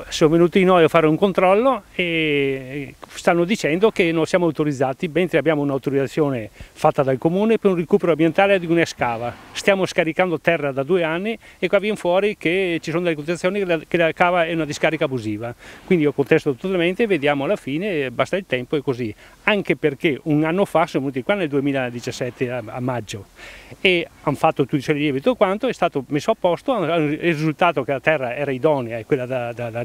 Siamo venuti noi a fare un controllo e stanno dicendo che non siamo autorizzati, mentre abbiamo un'autorizzazione fatta dal comune per un recupero ambientale di un'ex cava. Stiamo scaricando terra da 2 anni e qua viene fuori che ci sono delle contestazioni che la cava è una discarica abusiva. Quindi io contesto totalmente, vediamo alla fine, basta il tempo e così. Anche perché un anno fa sono venuti qua nel 2017 a maggio e hanno fatto tutti i sollievi e tutto quanto, è stato messo a posto, il risultato che la terra era idonea e quella da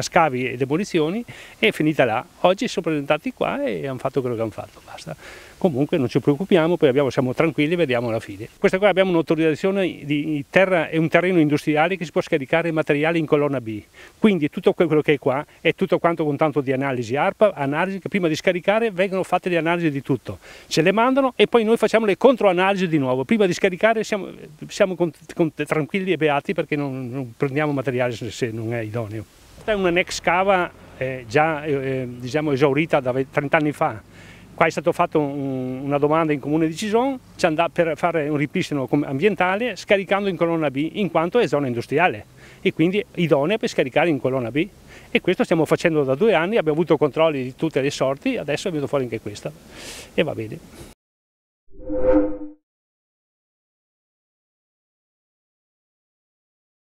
scavi e demolizioni è finita là. Oggi sono presentati qua e hanno fatto quello che hanno fatto, basta. Comunque non ci preoccupiamo, poi siamo tranquilli e vediamo alla fine. Questa qua abbiamo un'autorizzazione di terra, è un terreno industriale che si può scaricare materiali in colonna B, quindi tutto quello che è qua è tutto quanto con tanto di analisi ARPA, analisi che prima di scaricare vengono fatte le analisi di tutto, ce le mandano e poi noi facciamo le controanalisi di nuovo, prima di scaricare siamo tranquilli e beati perché non prendiamo materiale se non è idoneo. Questa è una ex cava già diciamo esaurita da 30 anni fa. Qua è stato fatto una domanda in comune di Cison per fare un ripristino ambientale scaricando in colonna B in quanto è zona industriale e quindi idonea per scaricare in colonna B, e questo stiamo facendo da 2 anni, abbiamo avuto controlli di tutte le sorti, adesso è venuto fuori anche questa e va bene.